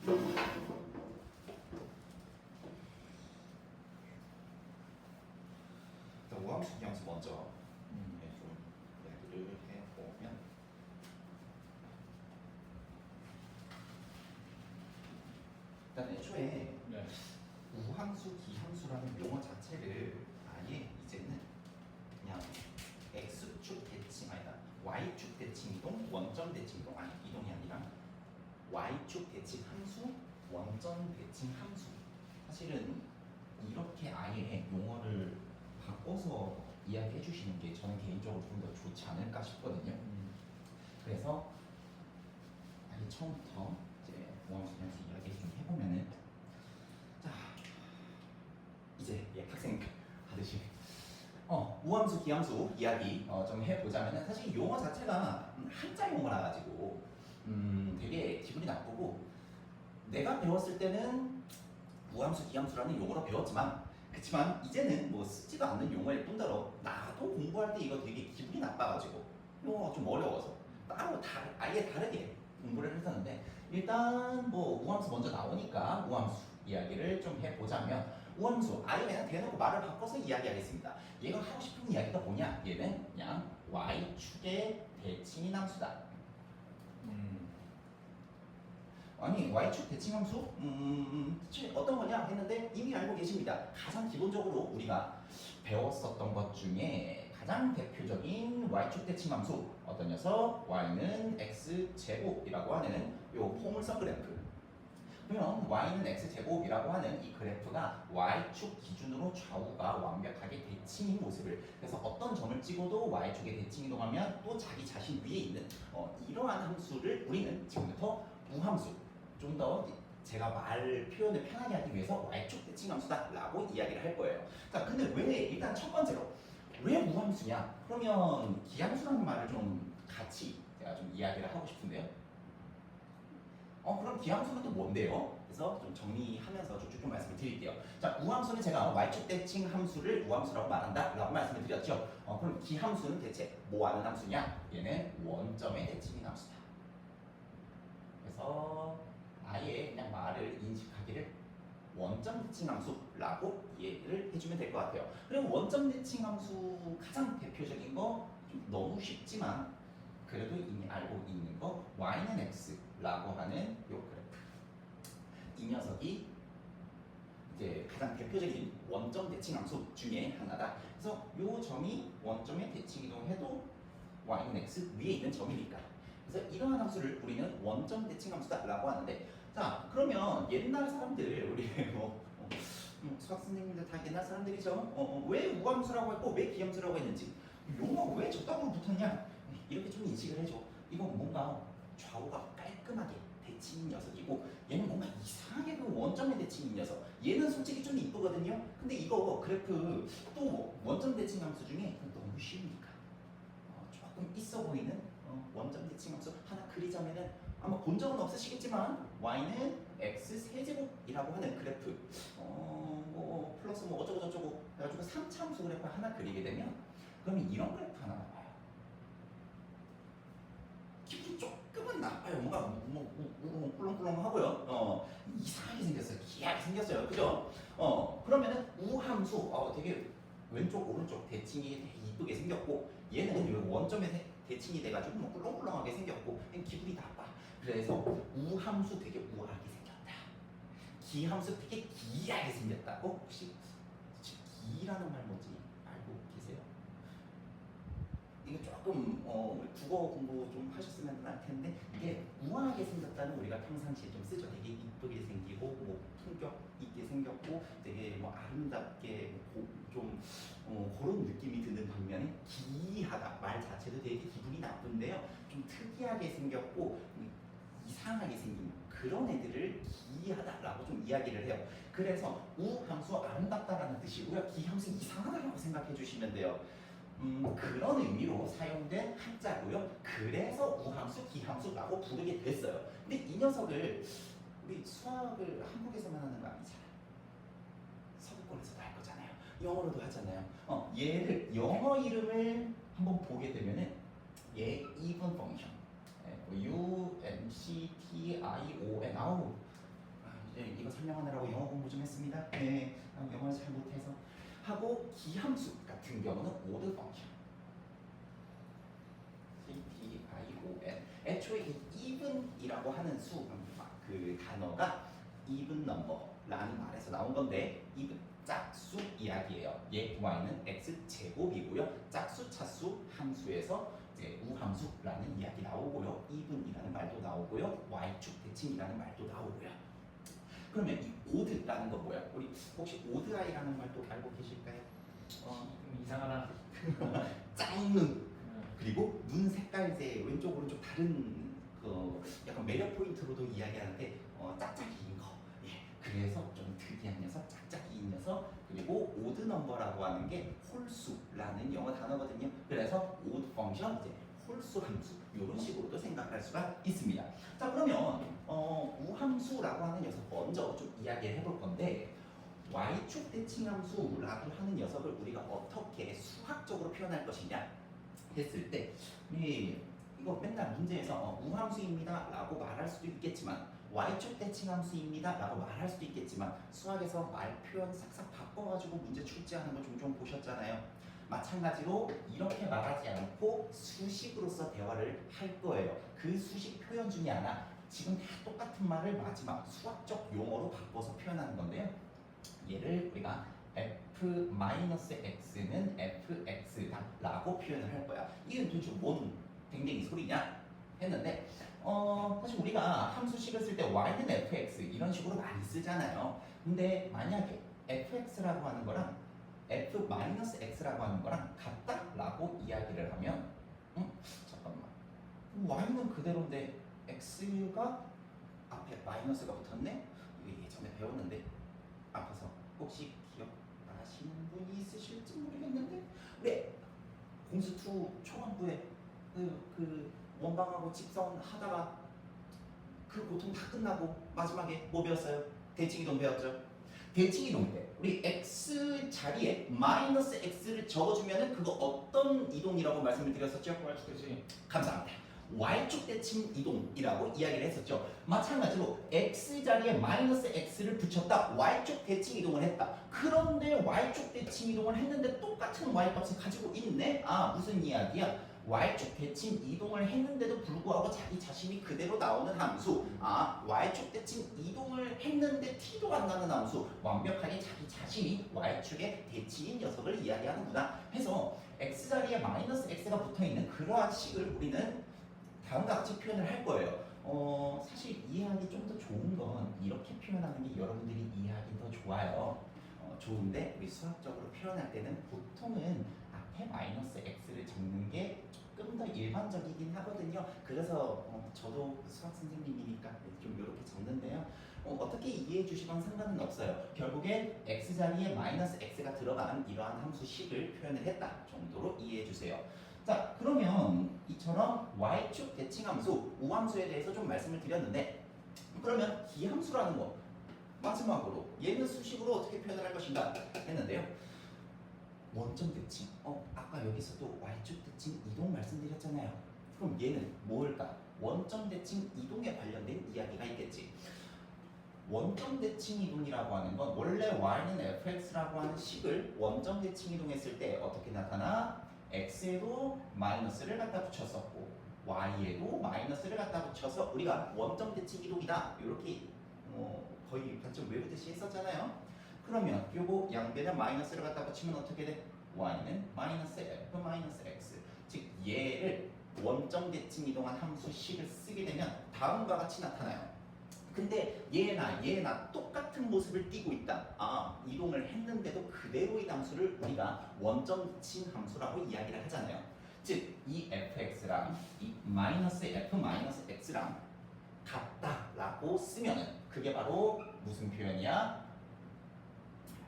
일단 우함수 기함수 먼저 좀 이야기를 해보면 일단 애초에 네. 우함수, 기함수라는 용어 자체를 아예 이제는 그냥 x축 대칭 아니다 y축 대칭 이동, 원점 대칭 이동 아니 이동이 아니라 y축 대칭 함수, 원점 대칭 함수 사실은 이렇게 아예 용어를 바꿔서 이야기해 주시는 게 저는 개인적으로 좀 더 좋지 않을까 싶거든요. 그래서 아예 처음부터 이제 우함수 기함수 이야기 좀 해보면은 자 이제 학생 하듯이 우함수 기함수 이야기 좀 해보자면은 사실 용어 자체가 한자 용어라 가지고 되게 기분이 나쁘고 내가 배웠을 때는 우함수 기함수라는 용어로 배웠지만 그렇지만 이제는 뭐 쓰지도 않는 용어일 뿐더러 나도 공부할 때 이거 되게 기분이 나빠가지고 용어가 좀 어려워서 따로 아예 다르게 공부를 했었는데 일단 뭐 우함수 먼저 나오니까 우함수 이야기를 좀 해보자면 우함수 아예 그냥 대놓고 말을 바꿔서 이야기하겠습니다. 얘가 하고 싶은 이야기가 뭐냐? 얘는 그냥 y축의 대칭인 함수다. 아니 y축 대칭함수? 어떤 거냐 했는데 이미 알고 계십니다. 가장 기본적으로 우리가 배웠었던 것 중에 가장 대표적인 y축 대칭함수 어떤 녀석? y는 x제곱이라고 하는 요 포물선 그래프. 그러면 y는 x제곱이라고 하는 이 그래프가 y축 기준으로 좌우가 완벽하게 대칭인 모습을 그래서 어떤 점을 찍어도 y축의 대칭 이동하면 또 자기 자신 위에 있는 이러한 함수를 우리는 지금부터 우함수 좀 더 제가 말 표현을 편하게 하기 위해서 y축 대칭 함수다 라고 이야기를 할 거예요. 자 근데 왜 일단 첫 번째로 왜 우함수냐? 그러면 기함수라는 말을 좀 같이 제가 좀 이야기를 하고 싶은데요. 그럼 기함수는 또 뭔데요? 그래서 좀 정리하면서 쭉쭉 말씀을 드릴게요. 자, 우함수는 제가 y축 대칭 함수를 우함수라고 말한다 라고 말씀을 드렸죠. 그럼 기함수는 대체 뭐 하는 함수냐? 얘는 원점의 대칭인 함수다. 그래서 아예 그냥 말을 인식하기를 원점 대칭 함수라고 이해를 해주면 될 것 같아요. 그리고 원점 대칭 함수 가장 대표적인 거 좀 너무 쉽지만 그래도 이미 알고 있는 거 y는 x라고 하는 요 그래프. 이 녀석이 이제 가장 대표적인 원점 대칭 함수 중에 하나다. 그래서 요 점이 원점의 대칭 이동해도 y는 x 위에 있는 점이니까. 그래서 이러한 함수를 우리는 원점 대칭 함수다라고 하는데, 자 그러면 옛날 사람들 우리 수학 선생님들 다 옛날 사람들이죠. 왜 우함수라고 했고 왜 기함수라고 했는지 용어가 왜 저따구로 붙었냐 이렇게 좀 인식을 해줘. 이건 뭔가 좌우가 깔끔하게 대칭인 녀석이고 얘는 뭔가 이상하게 그 원점의 대칭인 녀석. 얘는 솔직히 좀 이쁘거든요. 근데 이거 그래프 또 원점 대칭 함수 중에 너무 쉬우니까 조금 있어 보이는 원점 대칭 함수 하나 그리자면은 아마 본 적은 없으시겠지만 y는 x 세제곱이라고 하는 그래프 뭐 플러스 뭐 어쩌고 저쩌고 해가지고 3차함수 그래프 하나 그리게 되면 그러면 이런 그래프 하나 나와요. 기분이 조금은 나빠요. 뭔가 꿀렁꿀렁하고요. 이상하게 생겼어요. 기하게 생겼어요. 그죠? 그러면은 우함수 되게 왼쪽 오른쪽 대칭이 되게 이쁘게 생겼고 얘는 원점에 대칭이 돼가지고 뭐 꿀렁꿀렁하게 생겼고 기분이 나빠. 그래서 우함수 되게 우아하게 생겼다. 기함수 되게 기이하게 생겼다. 혹시 기라는 말 뭔지 알고 계세요? 이거 조금 국어 공부 좀 하셨으면 할 텐데 이게 우아하게 생겼다는 우리가 평상시에 좀 쓰죠. 되게 이쁘게 생기고 뭐 품격 있게 생겼고 되게 뭐 아름답게 좀 그런 느낌이 드는 반면에 기이하다 말 자체도 되게 기분이 나쁜데요. 좀 특이하게 생겼고 이상하게 생긴 그런 애들을 기이하다라고 좀 이야기를 해요. 그래서 우함수 아름답다라는 뜻이고요. 기함수 이상하다라고 생각해 주시면 돼요. 그런 의미로 사용된 한자고요. 그래서 우함수, 기함수라고 부르게 됐어요. 근데 이 녀석을 우리 수학을 한국에서만 하는 거 아니잖아요. 서구권에서도 할 거잖아요. 영어로도 하잖아요. 얘를 영어 이름을 한번 보게 되면은 even function, UMCTION 아우 네, 이거 설명하느라고 영어 공부 좀 했습니다. 네, 영어를 잘 못해서 하고 기함수 같은 경우는 오드 펑션. CDION. 애초에 이 even이라고 하는 수, 그 단어가 even number라는 말에서 나온 건데 even 짝수 이야기예요. 얘 y는 x 제곱이고요. 짝수 차수 함수에서 이제 우함수라는 이야기 나오고요. even이라는 말도 나오고요. y축 대칭이라는 말도 나오고요. 그러면 이 odd라는 거 뭐야? 우리 혹시 odd이라는 말도 알고 계실까요? 좀 이상하다. 짝눈 그리고 눈 색깔제 왼쪽 오른쪽 다른 그 약간 매력 포인트로도 이야기하는데 짝짝이인 거. 예, 그래서 좀 특이한 녀석, 짝짝이인 녀석. 그리고 오드 넘버라고 하는 게 홀수라는 영어 단어거든요. 그래서 오드 펑션 이제 홀수 함수 이런 식으로도 생각할 수가 있습니다. 자 그러면 우함수라고 하는 녀석 먼저 좀 이야기를 해볼 건데 y축 대칭 함수라고 하는 녀석을 우리가 어떻게 수학적으로 표현할 것이냐 했을 때 이거 맨날 문제에서 우함수입니다 라고 말할 수도 있겠지만 y축 대칭 함수입니다 라고 말할 수도 있겠지만 수학에서 말 표현 싹싹 바꿔가지고 문제 출제하는 거 종종 보셨잖아요. 마찬가지로 이렇게 말하지 않고 수식으로서 대화를 할 거예요. 그 수식 표현 중에 하나 지금 다 똑같은 말을 마지막 수학적 용어로 바꿔서 표현하는 건데요. 얘를 우리가 f-x는 fx다라고 표현을 할 거야. 이게 도대체 뭔 댕댕이 소리냐 했는데 사실 우리가 함수식을 쓸 때 y는 fx 이런 식으로 많이 쓰잖아요. 근데 만약에 fx라고 하는 거랑 f-x라고 하는 거랑 같다라고 이야기를 하면 잠깐만 y는 그대로인데 x가 앞에 마이너스가 붙었네? 이거 예전에 배웠는데 아파서 혹시 기억나시는 분이 있으실지 모르겠는데 왜 공수2 초반부에 그 원방하고 직선 하다가 그 고통 다 끝나고 마지막에 뭐 배웠어요? 대칭이동 배웠죠? 대칭이동 때 우리 x 자리에 마이너스 x를 적어주면은 그거 어떤 이동이라고 말씀을 드렸었죠? 그렇지. 감사합니다. y축 대칭 이동이라고 이야기를 했었죠. 마찬가지로 x 자리에 마이너스 x를 붙였다. y축 대칭 이동을 했다. 그런데 y축 대칭 이동을 했는데 똑같은 y값을 가지고 있네? 무슨 이야기야? y축 대칭 이동을 했는데도 불구하고 자기 자신이 그대로 나오는 함수. y축 대칭 이동을 했는데 t도 안 나는 함수. 완벽하게 자기 자신이 y축의 대칭인 녀석을 이야기하는구나 해서 x 자리에 마이너스 x가 붙어있는 그러한 식을 우리는 다음과 같이 표현을 할 거예요. 사실 이해하기 좀 더 좋은 건 이렇게 표현하는 게 여러분들이 이해하기 더 좋아요. 좋은데 우리 수학적으로 표현할 때는 보통은 앞에 마이너스 x를 적는 게 조금 더 일반적이긴 하거든요. 그래서 저도 수학 선생님이니까 좀 이렇게 적는데요. 어떻게 이해해 주시건 상관은 없어요. 결국엔 x 자리에 마이너스 x가 들어간 이러한 함수식을 표현을 했다 정도로 이해해 주세요. 자 그러면 이처럼 y축 대칭함수, 우함수에 대해서 좀 말씀을 드렸는데 그러면 기함수라는 거 마지막으로 얘는 수식으로 어떻게 표현을 할 것인가 했는데요. 원점 대칭. 아까 여기서도 y축 대칭 이동 말씀드렸잖아요. 그럼 얘는 뭘까? 원점 대칭 이동에 관련된 이야기가 있겠지. 원점 대칭 이동이라고 하는 건 원래 y는 fx라고 하는 식을 원점 대칭 이동했을 때 어떻게 나타나? x에도 마이너스를 갖다 붙였었고 y에도 마이너스를 갖다 붙여서 우리가 원점 대칭 이동이다 이렇게 거의 반쯤 외우듯이 했었잖아요. 그러면 요거 양변에 마이너스를 갖다 붙이면 어떻게 돼? y는 마이너스 f 마이너스 x 즉 얘를 원점 대칭 이동한 함수식을 쓰게 되면 다음과 같이 나타나요. 근데 얘나 똑같은 모습을 띠고 있다. 이동을 했는데도 그대로의 함수를 우리가 원점 대칭 함수라고 이야기를 하잖아요. 즉 이 fx랑 이 마이너스 f 마이너스 x랑 같다라고 쓰면은 그게 바로 무슨 표현이야?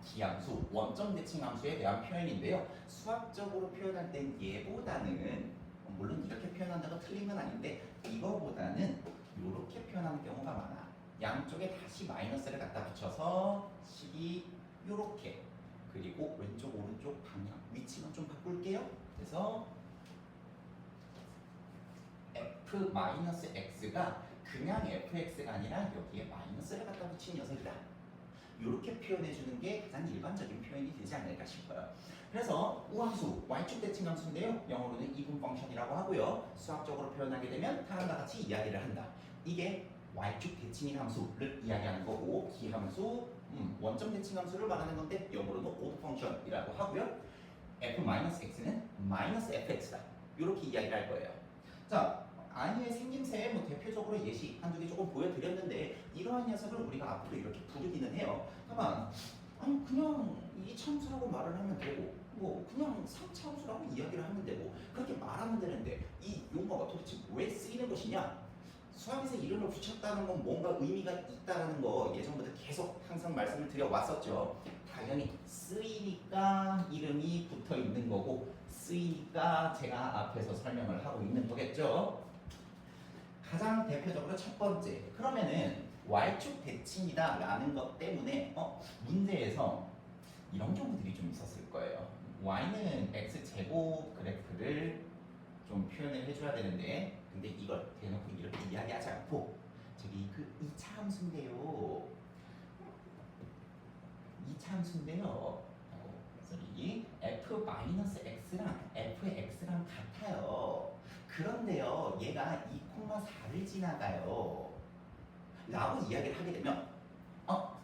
기함수, 원점 대칭 함수에 대한 표현인데요. 수학적으로 표현할 땐 얘보다는 물론 이렇게 표현한다고 틀린 건 아닌데 이거보다는 이렇게 표현하는 경우가 많아. 양쪽에 다시 마이너스를 갖다 붙여서 식이 요렇게 그리고 왼쪽 오른쪽 방향 위치만 좀 바꿀게요. 그래서 f-x가 그냥 fx가 아니라 여기에 마이너스를 갖다 붙인 녀석이다. 이렇게 표현해주는 게 가장 일반적인 표현이 되지 않을까 싶어요. 그래서 우함수, y축 대칭 함수인데요. 영어로는 이분 펑션이라고 하고요. 수학적으로 표현하게 되면 다음과 같이 이야기를 한다. 이게 y축 대칭인 함수를 이야기하는 거고, 기함수, 원점 대칭 함수를 말하는 건데 영어로는 오드 펑션이라고 하고요. f-x는 -fx다. 이렇게 이야기를 할 거예요. 자, 아이의 생김새에 뭐 대표적으로 예시 한두 개 조금 보여드렸는데 이러한 녀석을 우리가 앞으로 이렇게 부르기는 해요. 다만 아니 그냥 이차함수라고 말을 하면 되고 뭐 그냥 3차함수라고 이야기를 하면 되고 그렇게 말하면 되는데 이 용어가 도대체 왜 쓰이는 것이냐? 수학에서 이름을 붙였다는 건 뭔가 의미가 있다는 거 예전부터 계속 항상 말씀을 드려왔었죠. 당연히 쓰이니까 이름이 붙어 있는 거고 쓰이니까 제가 앞에서 설명을 하고 있는 거겠죠. 가장 대표적으로 첫 번째, 그러면은 y축 대칭이다 라는 것 때문에 문제에서 이런 경우들이 좀 있었을 거예요. y는 x제곱 그래프를 좀 표현을 해줘야 되는데 근데 이걸 대놓고 이렇게 이야기하지 않고 저기 그 2차 함수인데요. 2차 함수인데요. sorry, f-x랑 fx랑 같아요. 그런데요, 얘가 2,4를 지나가요. 라고 이야기를 하게 되면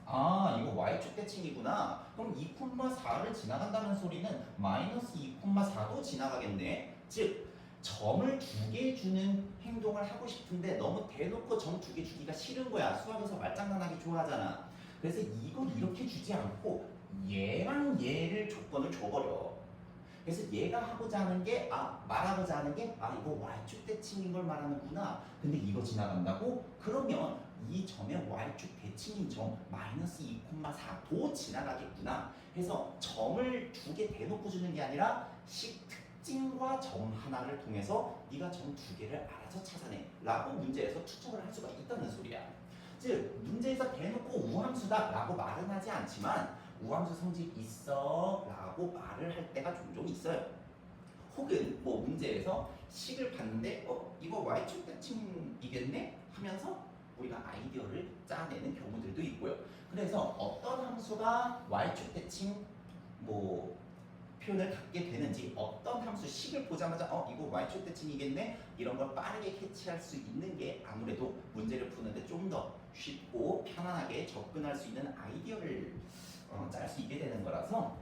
이거 y축 대칭이구나. 그럼 2,4를 지나간다는 소리는 마이너스 2,4도 지나가겠네. 즉 점을 2개 주는 행동을 하고 싶은데 너무 대놓고 점 2개 주기가 싫은 거야. 수학에서 말장난하기 좋아하잖아. 그래서 이걸 이렇게 주지 않고 얘랑 얘를 조건을 줘버려. 그래서 얘가 하고자 하는 게 말하고자 하는 게 이거 y축 대칭인 걸 말하는구나. 근데 이거 지나간다고? 그러면 이 점의 y축 대칭인 점 마이너스 2,4도 지나가겠구나. 해서 점을 2개 대놓고 주는 게 아니라 식 특징과 점 하나를 통해서 네가 점 2개를 알아서 찾아내 라고 문제에서 추측을 할 수가 있다는 소리야. 즉 문제에서 대놓고 우함수다 라고 말은 하지 않지만 우함수 성질 있어 라고 말을 할 때가 종종 있어요. 혹은 뭐 문제에서 식을 봤는데 이거 y축 대칭이겠네 하면서 우리가 아이디어를 짜내는 경우들도 있고요. 그래서 어떤 함수가 y축 대칭 뭐 표현을 갖게 되는지 어떤 함수 식을 보자마자 이거 y축 대칭이겠네 이런 걸 빠르게 캐치할 수 있는 게 아무래도 문제를 푸는데 좀 더 쉽고 편안하게 접근할 수 있는 아이디어를 짤 수 있게 되는 거라서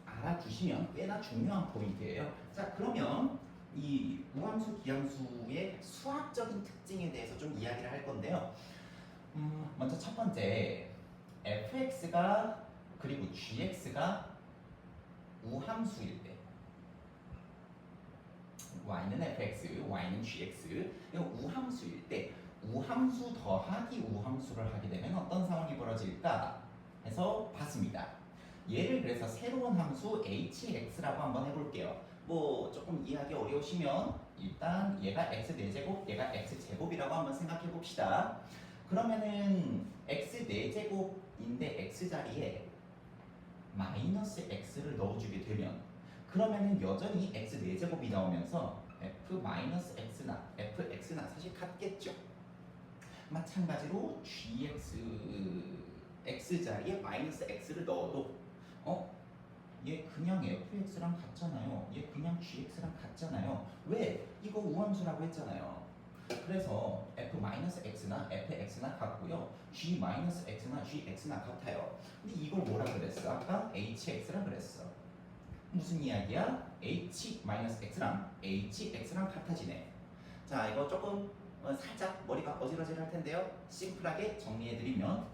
알아두시면 꽤나 중요한 포인트예요. 자, 그러면 이 우함수, 기함수의 수학적인 특징에 대해서 좀 이야기를 할 건데요. 먼저 첫 번째, fx가 그리고 gx가 우함수일 때, y는 fx, y는 gx, 이거 우함수일 때 우함수 더하기 우함수를 하게 되면 어떤 상황이 벌어질까 해서 봤습니다. 얘를 그래서 새로운 함수 hx라고 한번 해볼게요. 뭐 조금 이해하기 어려우시면 일단 얘가 x4제곱, 얘가 x제곱이라고 한번 생각해 봅시다. 그러면은 x4제곱인데 x자리에 마이너스 x를 넣어주게 되면 그러면은 여전히 x4제곱이 나오면서 f-x나 fx나 사실 같겠죠. 마찬가지로 x자리에 마이너스 x를 넣어도 얘 그냥 fx랑 같잖아요. 얘 그냥 gx랑 같잖아요. 왜? 이거 우함수라고 했잖아요. 그래서 f-x나 fx나 같고요. g-x나 gx나 같아요. 근데 이걸 뭐라 그랬어? 아까 hx라 그랬어. 무슨 이야기야? h-x랑 hx랑 같아지네. 자, 이거 조금 살짝 머리가 어질어질할 텐데요. 심플하게 정리해드리면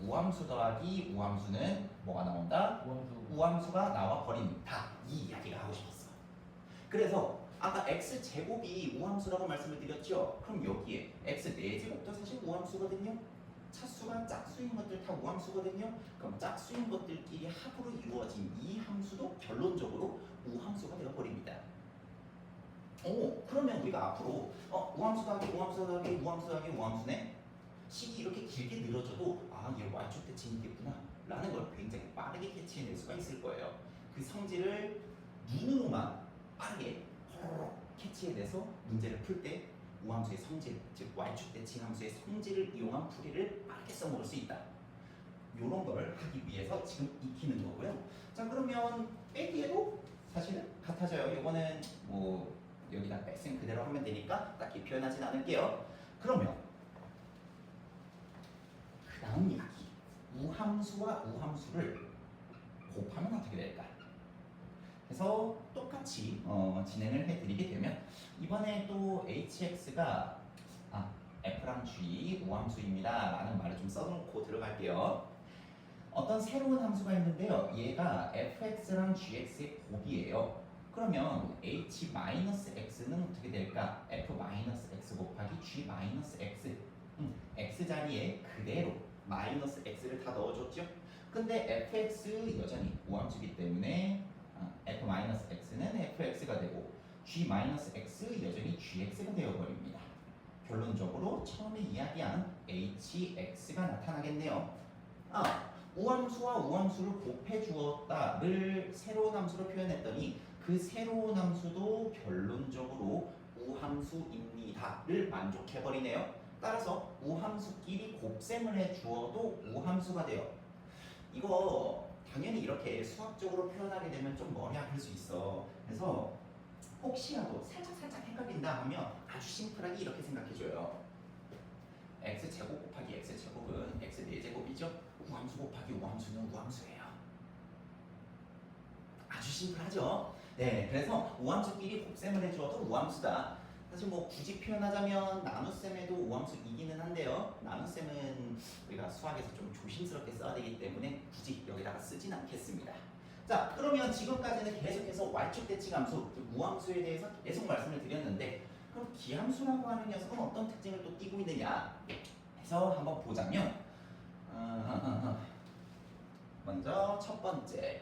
우함수 더하기 우함수는 뭐가 나온다? 우함수가 나와 버린다. 이 이야기가 하고 싶었어. 그래서 아까 x제곱이 우함수라고 말씀을 드렸죠? 그럼 여기에 x4제곱도 사실 우함수거든요. 차수가 짝수인 것들 다 우함수거든요. 그럼 짝수인 것들끼리 합으로 이루어진 이 함수도 결론적으로 우함수가 되어버립니다. 그러면 우리가 앞으로 우함수 더하기 우함수 더하기 우함수 더하기 우함수네 식이 이렇게 길게 늘어져도 얘 y축 대칭이겠구나 라는 걸 굉장히 빠르게 캐치해낼 수가 있을 거예요. 그 성질을 눈으로만 빠르게 캐치해내서 문제를 풀 때 우함수의 성질, 즉 y축 대칭 함수의 성질을 이용한 풀이를 빠르게 써먹을 수 있다. 이런 걸 하기 위해서 지금 익히는 거고요. 자, 그러면 빼기에도 사실은 같아져요. 이거는 뭐 여기다 백생 그대로 하면 되니까 딱히 표현하진 않을게요. 그러면 그 다음 이야기, 우함수와 우함수를 곱하면 어떻게 될까? 그래서 똑같이 진행을 해드리게 되면 이번에 또 hx가 f랑 g 우함수입니다 라는 말을 좀 써놓고 들어갈게요. 어떤 새로운 함수가 있는데요. 얘가 fx랑 gx의 곱이에요. 그러면 h-x는 어떻게 될까? f-x 곱하기 g-x. x 자리에 그대로 마이너스 x를 다 넣어줬죠. 근데 fx 여전히 우함수이기 때문에 f-x는 fx가 되고 g-x 여전히 gx가 되어버립니다. 결론적으로 처음에 이야기한 hx가 나타나겠네요. 우함수와 우함수를 곱해 주었다를 새로운 함수로 표현했더니 그 새로운 함수도 결론적으로 우함수입니다를 만족해버리네요. 따라서 우함수끼리 곱셈을 해 주어도 우함수가 돼요. 이거 당연히 이렇게 수학적으로 표현하게 되면 좀 머리 아플 수 있어. 그래서 혹시라도 살짝 헷갈린다 하면 아주 심플하게 이렇게 생각해줘요. x제곱 곱하기 x제곱은 x 4제곱이죠. 우함수 곱하기 우함수는 우함수예요. 아주 심플하죠. 네, 그래서 우함수끼리 곱셈을 해주어도 우함수다. 사실 뭐 굳이 표현하자면 나눗셈에도 우함수이기는 한데요. 나눗셈은 우리가 수학에서 좀 조심스럽게 써야 되기 때문에 굳이 여기다가 쓰진 않겠습니다. 자, 그러면 지금까지는 계속해서 y축 대칭 함수, 우함수에 대해서 계속 말씀을 드렸는데 그럼 기함수라고 하는 녀석은 어떤 특징을 또 띠고 있느냐 해서 한번 보자면 먼저 첫 번째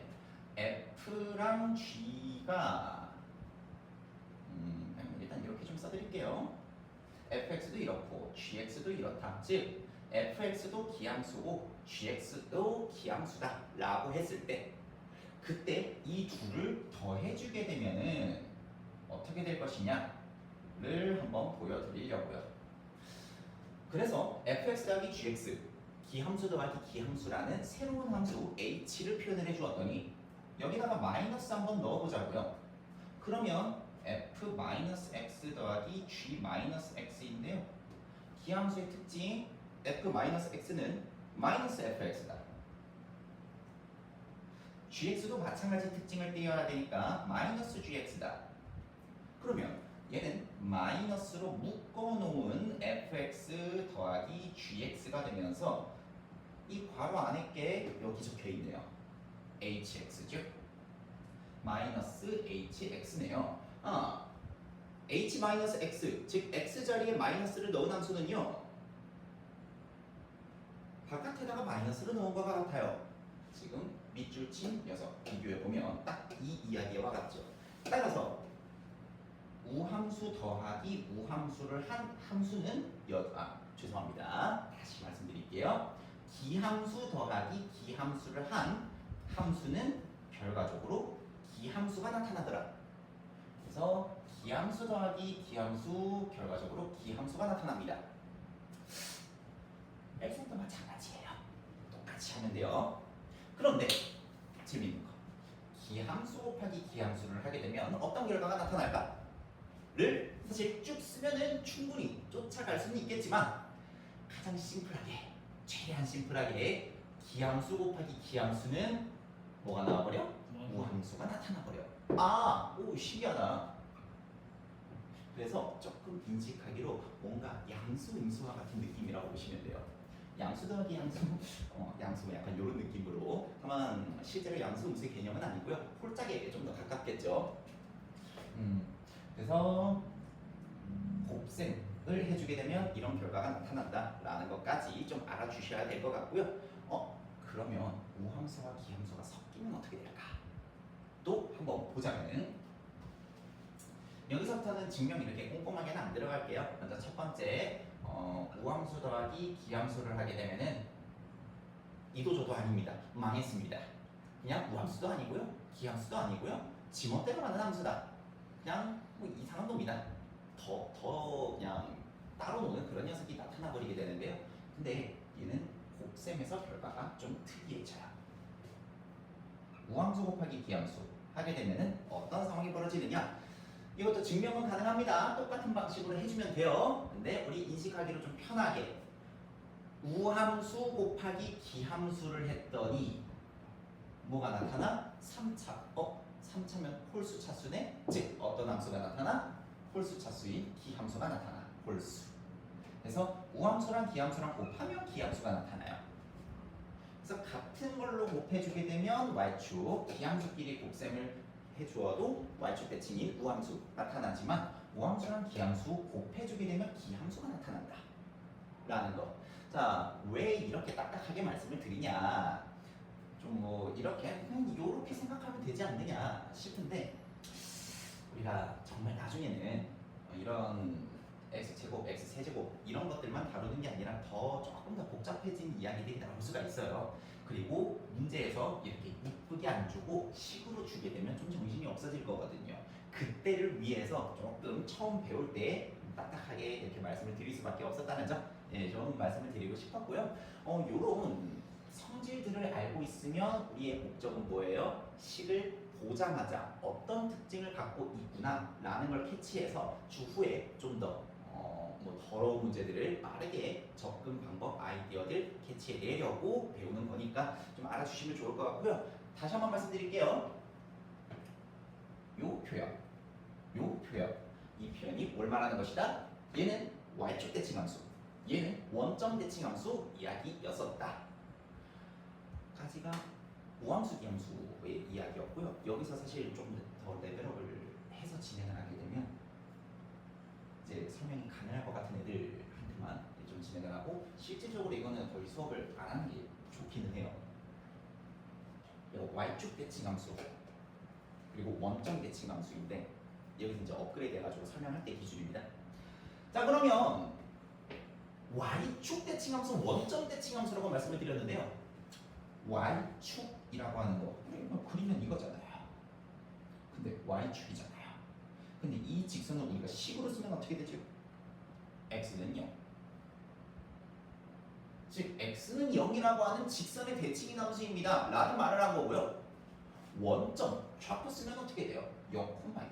f랑 g가 일단 이렇게 좀 써드릴게요. fx도 이렇고 gx도 이렇다. 즉 fx도 기함수고 gx도 기함수다 라고 했을 때 그때 이 둘을 더해주게 되면은 어떻게 될 것이냐를 한번 보여드리려고요. 그래서 fx 더하기 gx 기함수 더하기 기함수라는 새로운 함수 h를 표현을 해주었더니 여기다가 마이너스 한번 넣어보자고요. 그러면 f-x 더하기 g-x인데요. 기함수의 특징 f-x는 마이너스 fx다. gx도 마찬가지 특징을 띄어야 되니까 마이너스 gx다. 그러면 얘는 마이너스로 묶어놓은 fx 더하기 gx가 되면서 이 괄호 안에 게 여기 적혀있네요. hx죠. 마이너스 hx네요. h-x, 즉 x 자리에 마이너스를 넣은 함수는요. 바깥에다가 마이너스를 넣은 것과 같아요. 지금 밑줄 친 녀석 비교해보면 딱 이 이야기와 같죠. 따라서 우함수 더하기 우함수를 한 함수는 죄송합니다. 다시 말씀드릴게요. 기함수 더하기 기함수를 한 함수는 결과적으로 기함수가 나타나더라. 그래서 기함수 더하기 기함수 결과적으로 기함수가 나타납니다. x도 마찬가지예요. 똑같이 하면 돼요. 그런데 재밌는 거, 기함수 곱하기 기함수를 하게 되면 어떤 결과가 나타날까를 사실 쭉 쓰면은 충분히 쫓아갈 수는 있겠지만 가장 심플하게, 최대한 심플하게 기함수 곱하기 기함수는 뭐가 나와버려? 우함수가 나타나버려. 오 신기하다. 그래서 조금 인식하기로 뭔가 양수 음수와 같은 느낌이라고 보시면 돼요. 양수 더하기 양수, 양수 약간 이런 느낌으로. 다만 실제로 양수 음수의 개념은 아니고요. 홀짝에 좀 더 가깝겠죠. 그래서 곱셈을 해주게 되면 이런 결과가 나타난다라는 것까지 좀 알아주셔야 될 것 같고요. 그러면 우함수와 기함수가 섞이면 어떻게 될까? 또 한번 보자면은 여기서부터는 증명 이렇게 꼼꼼하게는 안 들어갈게요. 먼저 첫 번째 우함수 더하기 기함수를 하게 되면은 이도저도 아닙니다. 망했습니다. 그냥 우함수도 아니고요, 기함수도 아니고요, 지멋대로 하는 함수다. 그냥 뭐 이상한 놈이다. 더 그냥 따로 노는 그런 녀석이 나타나 버리게 되는데요. 근데 얘는 곱셈에서 결과가 좀 특이해져요. 우함수 곱하기 기함수 하게 되면은 어떤 상황이 벌어지느냐? 이것도 증명은 가능합니다. 똑같은 방식으로 해주면 돼요. 근데 우리 인식하기로 좀 편하게 우함수 곱하기 기함수를 했더니 뭐가 나타나? 3차. 3차면 홀수 차수네? 즉 어떤 함수가 나타나? 홀수 차수인 기함수가 나타나. 홀수. 그래서 우함수랑 기함수랑 곱하면 기함수가 나타나요. 그래서 같은 걸로 곱해주게 되면 y축, 기함수끼리 곱셈을 해주어도 y축 대칭인 우함수 나타나지만 우함수랑 기함수 곱해주게 되면 기함수가 나타난다 라는 거. 자, 왜 이렇게 딱딱하게 말씀을 드리냐, 좀 뭐 이렇게 그냥 이렇게 생각하면 되지 않느냐 싶은데, 우리가 정말 나중에는 이런 x제곱, x세제곱 이런 것들만 다루는 게 아니라 조금 더 복잡해진 이야기들이 나올 수가 있어요. 그리고 문제에서 이렇게 이쁘게 안 주고 식으로 주게 되면 좀 정신이 없어질 거거든요. 그때를 위해서 조금 처음 배울 때 딱딱하게 이렇게 말씀을 드릴 수밖에 없었다는 점, 좀 말씀을 드리고 싶었고요. 요런 성질들을 알고 있으면 우리의 목적은 뭐예요? 식을 보자마자 어떤 특징을 갖고 있구나 라는 걸 캐치해서 추후에 좀 더 뭐 더러운 문제들을 빠르게 접근 방법, 아이디어들 캐치해내려고 배우는 거니까 좀 알아주시면 좋을 것 같고요. 다시 한번 말씀드릴게요. 요 표현, 이 표현이 뭘 말하는 것이다? 얘는 y축 대칭함수, 얘는 원점 대칭함수 이야기였었다. 까지가 우함수 기함수의 이야기였고요. 여기서 사실 좀 더 레벨업을 해서 진행을 하게 되면 이제 설명이 가능할 것 같은 애들한테만 좀 진행을 하고, 실질적으로 이거는 거의 수업을 안 하는 게 좋기는 해요. y축 대칭함수 그리고 원점 대칭함수인데 여기서 이제 업그레이드 해가지고 설명할 때 기준입니다. 자, 그러면 y축 대칭함수, 원점 대칭함수라고 말씀을 드렸는데요. y축이라고 하는 거 그리면 이거잖아요. 근데 y축이잖아요. 근데 이 직선을 우리가 식으로 쓰면 어떻게 되죠? x는 0. 즉 x는 0이라고 하는 직선의 대칭인 함수입니다 라는 말을 한 거고요. 원점 좌표 쓰면 어떻게 돼요? 0,0.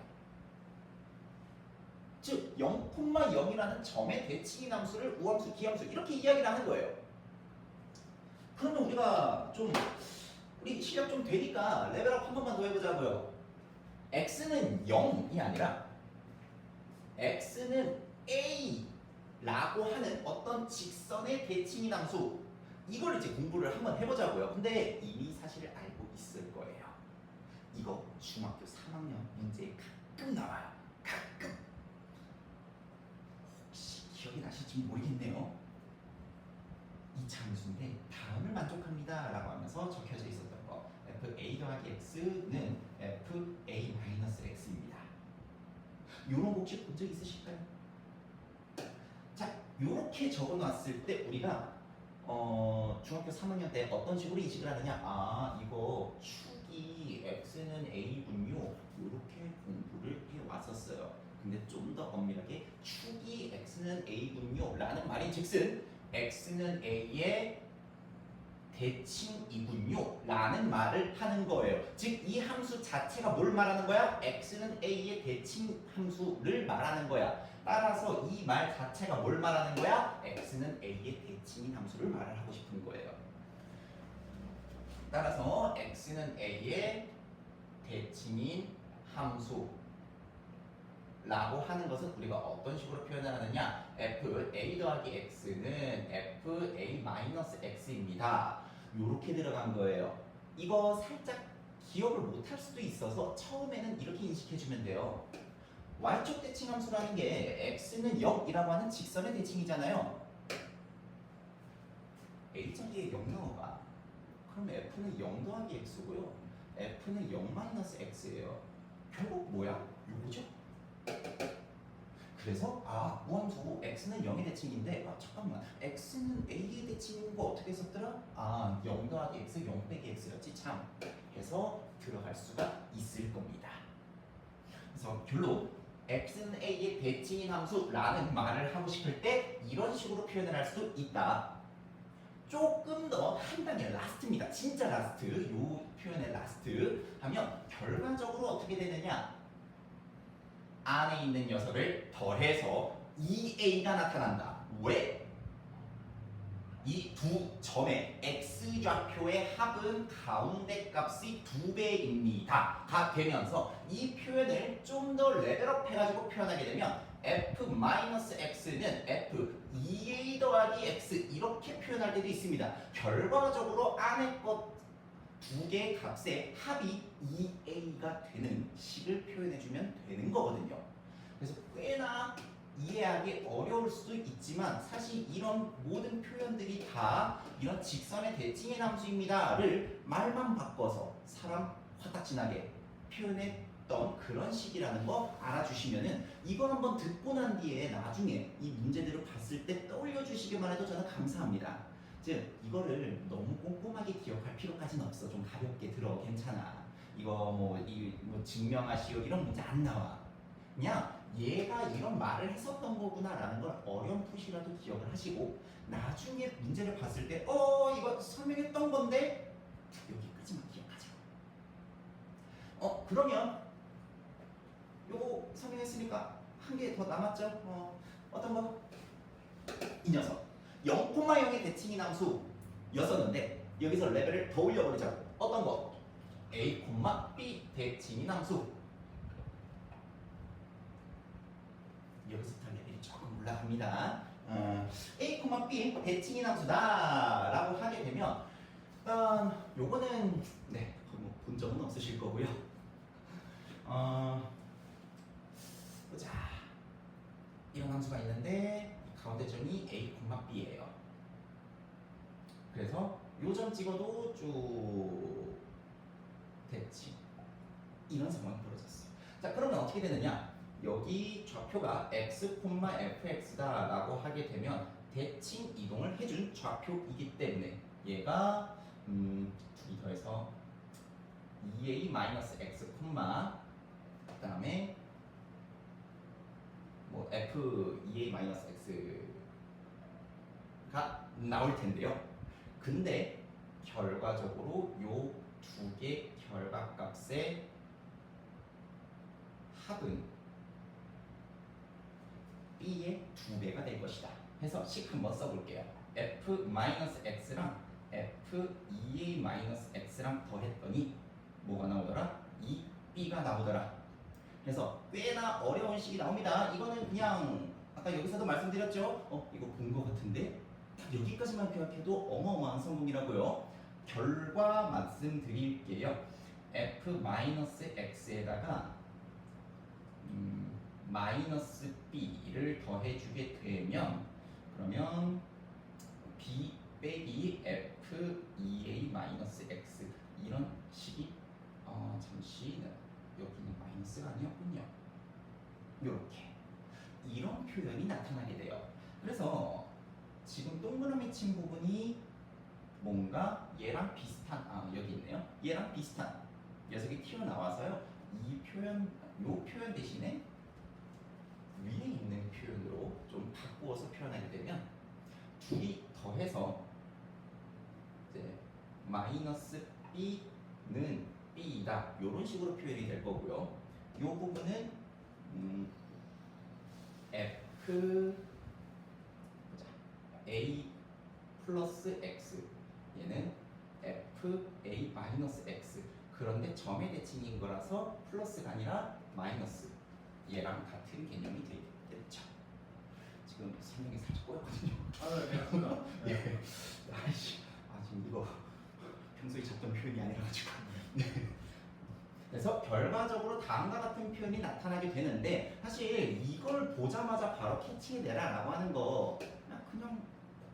즉 0,0이라는 점의 대칭인 함수를 우함수, 기함수 이렇게 이야기를 하는 거예요. 그러면 우리가 좀 우리 실력 좀 되니까 레벨업 한 번만 더 해보자고요. x는 0이 아니라 x는 a라고 하는 어떤 직선의 대칭인 함수, 이걸 이제 공부를 한번 해보자고요. 근데 이미 사실 알고 있을 거예요. 이거 중학교 3학년 문제에 가끔 나와요. 가끔. 혹시 기억이 나실지 모르겠네요. 이차 함수인데 다음을 만족합니다 라고 하면서 적혀져 있었던 거, fa 더하기 x는 fa 마이너스 x입니다. 요런 거 혹시 본 적 있으실까요? 자, 요렇게 적어놨을 때 우리가 중학교 3학년 때 어떤 식으로 인식을 하느냐, 아 이거 축이 x는 a군요, 요렇게 공부를 해왔었어요. 근데 좀 더 엄밀하게 축이 x는 a군요 라는 말인 즉슨 x는 a의 대칭이군요 라는 말을 하는 거예요. 즉 이 함수 자체가 뭘 말하는 거야? x는 a의 대칭 함수를 말하는 거야. 따라서 이 말 자체가 뭘 말하는 거야? x는 a의 대칭인 함수를 말을 하고 싶은 거예요. 따라서 x는 a의 대칭인 함수 라고 하는 것은 우리가 어떤 식으로 표현을 하느냐, fa 더하기 x는 fa 마이너스 x입니다. 요렇게 들어간 거예요. 이거 살짝 기억을 못할 수도 있어서 처음에는 이렇게 인식해주면 돼요. y축 대칭 함수라는 게 x는 0이라고 하는 직선의 대칭이잖아요. a 자리에 0 넣어봐. 그럼 f는 0 더하기 x고요. f는 0 마이너스 x예요. 결국 뭐야? 요거죠? 그래서 우함수 x는 0의 대칭인데 잠깐만, x는 a의 대칭인 거 어떻게 썼더라? 0 더하기 x, 0 빼기 x였지 참 해서 들어갈 수가 있을 겁니다. 그래서 결론 x는 a의 대칭인 함수라는 말을 하고 싶을 때 이런 식으로 표현을 할 수도 있다. 조금 더 한 단계 라스트입니다. 진짜 라스트. 요 표현의 라스트 하면 결과적으로 어떻게 되느냐? 안에 있는 녀석을 더해서 2a가 나타난다. 왜? 이 두 점의 x좌표의 합은 가운데 값이 2배입니다. 가 되면서 이 표현을 좀 더 레벨업 해가지고 표현하게 되면 f-x는 f 2a 더하기 x 이렇게 표현할 때도 있습니다. 결과적으로 안에 것 두 개의 값의 합이 2a가 되는 식을 표현해주면 되는 거거든요. 그래서 꽤나 이해하기 어려울 수도 있지만 사실 이런 모든 표현들이 다 이런 직선의 대칭의 함수입니다를 말만 바꿔서 사람 화딱지나게 표현했던 그런 식이라는 거 알아주시면은 이거 한번 듣고 난 뒤에 나중에 이 문제들을 봤을 때 떠올려 주시기만 해도 저는 감사합니다. 즉 이거를 너무 꼼꼼하게 기억할 필요까지는 없어. 좀 가볍게 들어. 괜찮아. 이거 뭐 증명하시오 이런 문제 안 나와. 그냥 얘가 이런 말을 했었던 거구나라는 걸 어렴풋이라도 기억을 하시고 나중에 문제를 봤을 때 이거 설명했던 건데 여기까지만 기억하자. 그러면 요거 설명했으니까 한 개 더 남았죠? 어떤 거? 이 녀석 0,0의 대칭인 함수였었는데 여기서 레벨을 더 올려버리자고. 어떤 거? a, b 대칭인 함수. 여기서부터 레벨이 조금 올라갑니다. a, b 대칭인 함수다라고 하게 되면 요거는 네, 본 적은 없으실 거고요. 보자. 이런 함수가 있는데 가운데 점이 a, b예요. 그래서 요 점 찍어도 쭉 대칭 이런 상황이 벌어졌어요. 자, 그러면 어떻게 되느냐? 여기 좌표가 x, fx다 라고 하게 되면 대칭 이동을 해준 좌표이기 때문에 얘가 둘이 더해서 2a-x, 그 다음에 뭐 f 2a-x가 나올 텐데요. 근데 결과적으로 요 두 개 결과값의 합은 b의 2배가 될 것이다. 해서 식 한번 써볼게요. f-x랑 f2a-x랑 더했더니 뭐가 나오더라? 2b가 나오더라. 그래서 꽤나 어려운 식이 나옵니다. 이거는 그냥 아까 여기서도 말씀드렸죠? 이거 본 거 같은데 여기까지만 기억해도 어마어마한 성공이라고요. 결과 말씀드릴게요. f-x에다가 마이너스 b를 더해주게 되면 그러면 b 빼기 f 2a-x 이런 식이 잠시 여기는 마이너스가 아니었군요. 이렇게 이런 표현이 나타나게 돼요. 그래서 지금 동그라미 친 부분이 뭔가 얘랑 비슷한 여기 있네요. 얘랑 비슷한 녀석이 튀어나와서요. 요 표현 대신에 위에 있는 표현으로 좀 바꾸어서 표현하게 되면 둘이 더해서 이제 마이너스 b는 b이다 이런 식으로 표현이 될 거고요. 이 부분은 f a 플러스 x 얘는 f a 마이너스 x 그런데 점의 대칭인 거라서 플러스가 아니라 마이너스 얘랑 같은 개념이 되겠죠. 지금 설명이 살짝 꼬였거든요. 네. 예. 지금 이거 평소에 찾던 표현이 아니라가지고. 네. 그래서 결과적으로 다음과 같은 표현이 나타나게 되는데 사실 이걸 보자마자 바로 캐치해내라라고 하는 거 그냥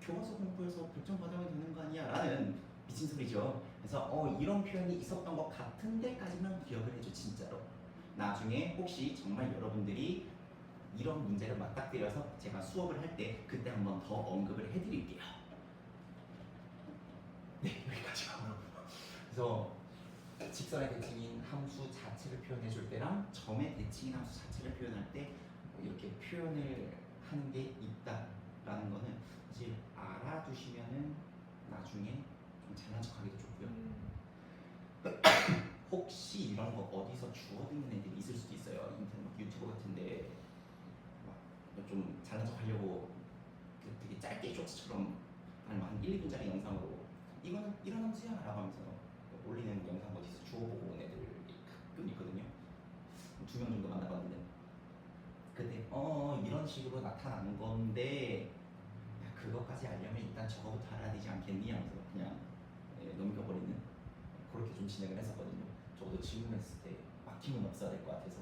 교과서 공부해서 별점 받아야 되는 거 아니야 라는 미친 소리죠. 그래서 이런 표현이 있었던 것 같은 데까지만 기억을 해줘. 진짜로 나중에 혹시 정말 여러분들이 이런 문제를 맞닥뜨려서 제가 수업을 할 때 그때 한번 더 언급을 해드릴게요. 네, 여기까지요. 그래서 직선의 대칭인 함수 자체를 표현해 줄 때랑 점의 대칭인 함수 자체를 표현할 때뭐 이렇게 표현을 하는 게 있다라는 거는 사실 알아두시면은 나중에 좀 잘난 척하기도 좋고요. 혹시 이런 거 어디서 주워듣는 애들이 있을 수도 있어요. 인터넷 막 유튜브 같은데 막 좀 잘난 척하려고 그 되게 짧게 쇼츠처럼 아니면 한 1, 2분짜리 영상으로 이거는 이런 함수야 라고 하면서 올리는 영상 어디서 주워보고 온 애들이 가끔 있거든요. 2명 정도 만나봤는데 근데 이런 식으로 나타나는 건데 야, 그것까지 알려면 일단 저거부터 알아야 되지 않겠니 하면서 그냥 넘겨버리는 그렇게 좀 진행을 했었거든요. 적어도 질문했을 때 막힘은 없어야 될 것 같아서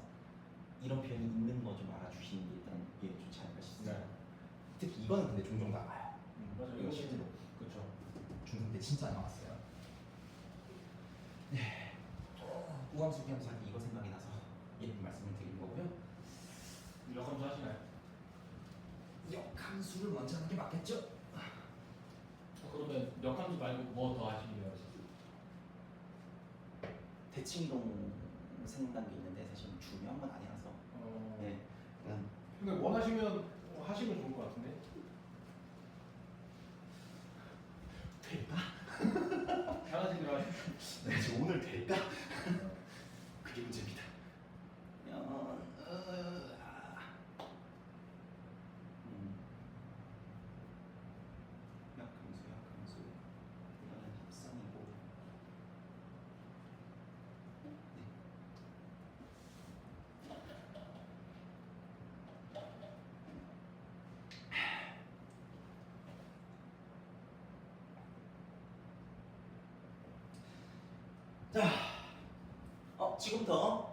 이런 표현이 있는 거 좀 알아주시는 게 일단 이해 좋지 않을까 싶습니다. 특히 이거는 근데 종종 나와요. 맞아요. 이거 실제로 그렇죠. 중등 때 진짜 나왔어요. 네. 우함수 비함수 할 때 이거 생각이 나서 말씀을 드린 거고요. 역함수 하시나요? 역함수를 먼저 하는 게 맞겠죠? 그러면 역함수 말고 뭐 더 하시기로 하셨어요? 대칭동 생각난 게 있는데 사실 중요한 건 아니라서 네. 그냥 근데 원하시면 하시면 좋을 것 같은데. 될까? 편하신 대로 하시죠. 네, 지금 오늘 될까? 그게 문제입니다. 역함수 이거는 합성이고 자, 지금부터